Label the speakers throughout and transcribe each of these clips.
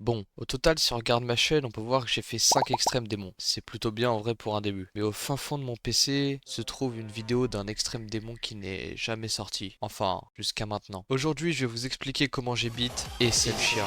Speaker 1: Bon, au total, si on regarde ma chaîne, on peut voir que j'ai fait 5 extrêmes démons. C'est plutôt bien en vrai pour un début. Mais au fin fond de mon PC se trouve une vidéo d'un extrême démon qui n'est jamais sorti. Enfin, jusqu'à maintenant. Aujourd'hui, je vais vous expliquer comment j'ai beat et c'est le chien.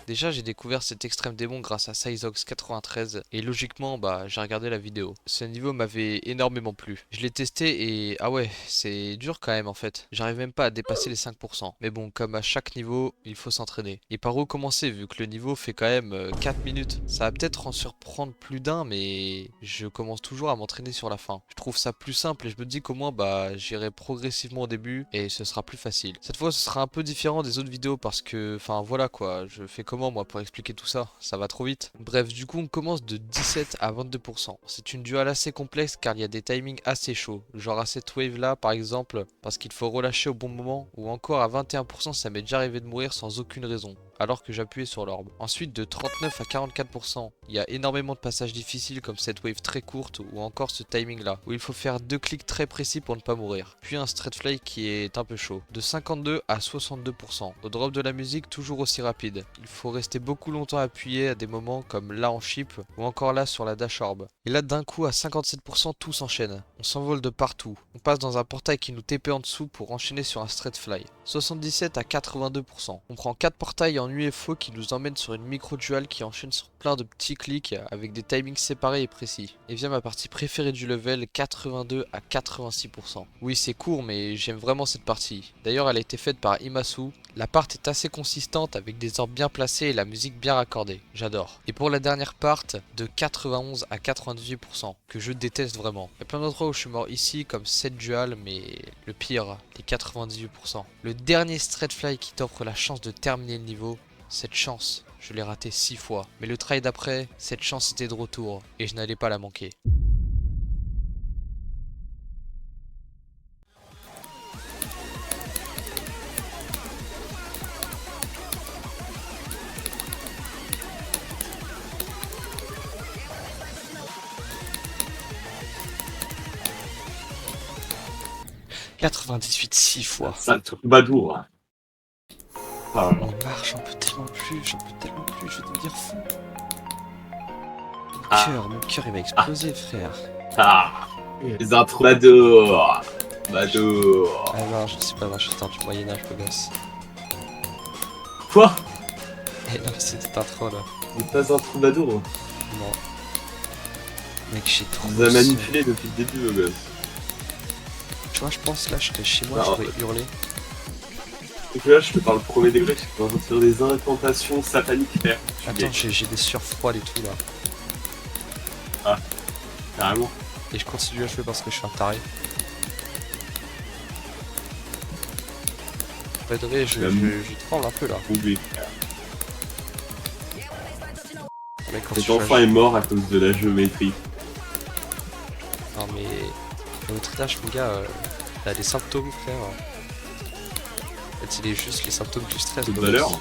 Speaker 1: Déjà, j'ai découvert cet extrême démon grâce à Sizox93 et logiquement, j'ai regardé la vidéo. Ce niveau m'avait énormément plu. Je l'ai testé et ah ouais, c'est dur quand même en fait. J'arrive même pas à dépasser les 5%. Mais bon, comme à chaque niveau, il faut s'entraîner. Et par où commencer vu que le niveau fait quand même 4 minutes. Ça va peut-être en surprendre plus d'un, mais je commence toujours à m'entraîner sur la fin. Je trouve ça plus simple et je me dis qu'au moins j'irai progressivement au début et ce sera plus facile. Cette fois, ce sera un peu différent des autres vidéos parce que, enfin voilà quoi, je fais comment moi pour expliquer tout ça? Ça va trop vite. Bref, du coup on commence de 17 à 22%. C'est une duale assez complexe car il y a des timings assez chauds. Genre à cette wave là par exemple, parce qu'il faut relâcher au bon moment, ou encore à 21% ça m'est déjà arrivé de mourir sans aucune raison alors que j'appuyais sur l'orbe. Ensuite de 39 à 44%, il y a énormément de passages difficiles comme cette wave très courte ou encore ce timing là, où il faut faire 2 clics très précis pour ne pas mourir. Puis un straight fly qui est un peu chaud. De 52 à 62%, au drop de la musique toujours aussi rapide. Il faut rester beaucoup longtemps appuyé à des moments comme là en chip ou encore là sur la dash orb. Et là d'un coup à 57% tout s'enchaîne. On s'envole de partout. On passe dans un portail qui nous TP en dessous pour enchaîner sur un straight fly. 77 à 82%. On prend 4 portails en UFO qui nous emmènent sur une micro-dual qui enchaîne sur plein de petits clics avec des timings séparés et précis. Et vient ma partie préférée du level, 82 à 86%. Oui c'est court mais j'aime vraiment cette partie. D'ailleurs elle a été faite par Imasu. La part est assez consistante avec des orbes bien placés et la musique bien raccordée. J'adore. Et pour la dernière part, de 91 à 98%, que je déteste vraiment. Il y a plein d'endroits où je suis mort ici comme cette dual, mais le pire, les 98%. Le dernier straight fly qui t'offre la chance de terminer le niveau, cette chance, je l'ai raté 6 fois. Mais le try d'après, cette chance était de retour et je n'allais pas la manquer. « 98 6 fois.
Speaker 2: Ça troubadour. Ah,
Speaker 1: On marche, j'en peux tellement plus, je vais devenir fou. Mon cœur il va exploser frère.
Speaker 2: ah, les introubadours. Badour.
Speaker 1: Ah non, je sais pas, non, je suis du Moyen-Âge, beau gosse.
Speaker 2: Quoi?
Speaker 1: Eh non, c'était un troll.
Speaker 2: C'est pas un troubadour.
Speaker 1: Non. Mec, j'ai trop.
Speaker 2: On vous a manipulé depuis le début, le gosse.
Speaker 1: Tu vois, je pense là, je serais chez moi,
Speaker 2: Non.
Speaker 1: je pourrais hurler.
Speaker 2: Donc là, je te parle premier degré, je peux faire des incantations sataniques, frère.
Speaker 1: Attends, j'ai des sueurs froides et tout là.
Speaker 2: Ah, carrément.
Speaker 1: Et je continue à jouer parce que je suis un taré. Pas de vrai, je tremble un peu là.
Speaker 2: Trouvé.
Speaker 1: Mec, quand
Speaker 2: Cet
Speaker 1: tu
Speaker 2: enfant est mort à cause de la géométrie.
Speaker 1: Non mais. À notre âge, mon gars, t'as des symptômes, frère. En fait, c'est juste les symptômes du stress.
Speaker 2: Peu de
Speaker 1: beau
Speaker 2: valeur.
Speaker 1: gosse.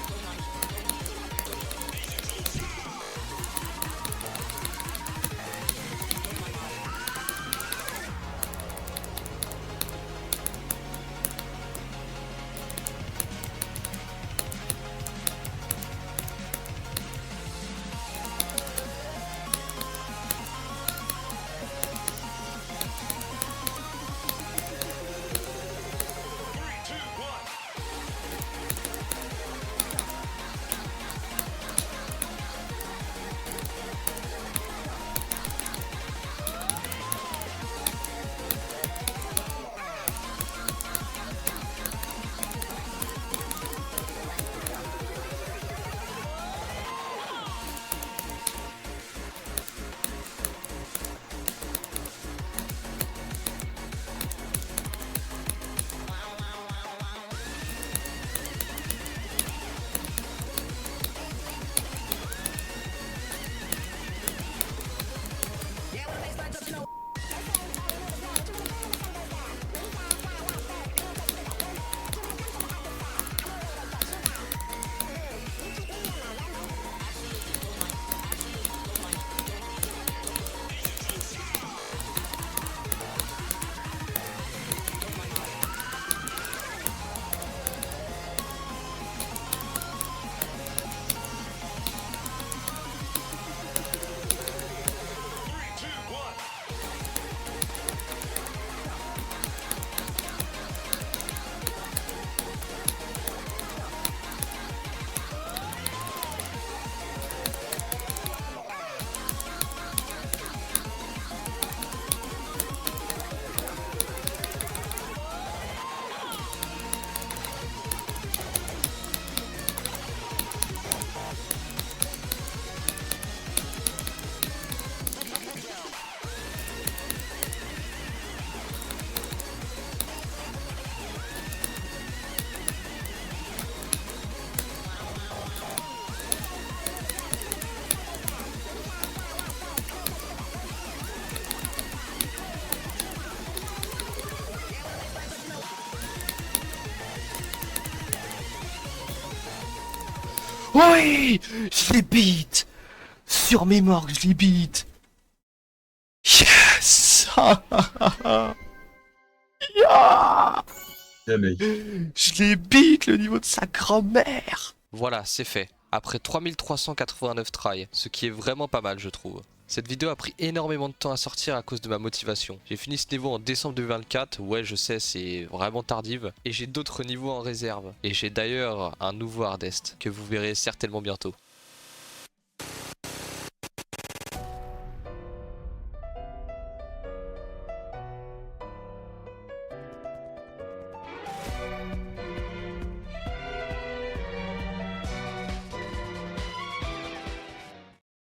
Speaker 1: Oui, je les beat. Sur mes morgues, je les beat. Yes. Yeah.
Speaker 2: Tiens, mec.
Speaker 1: Je les beat le niveau de sa grand-mère. Voilà, c'est fait. Après 3389 tries, ce qui est vraiment pas mal je trouve. Cette vidéo a pris énormément de temps à sortir à cause de ma motivation. J'ai fini ce niveau en décembre 2024, ouais je sais c'est vraiment tardive, et j'ai d'autres niveaux en réserve. Et j'ai d'ailleurs un nouveau hardest, que vous verrez certainement bientôt.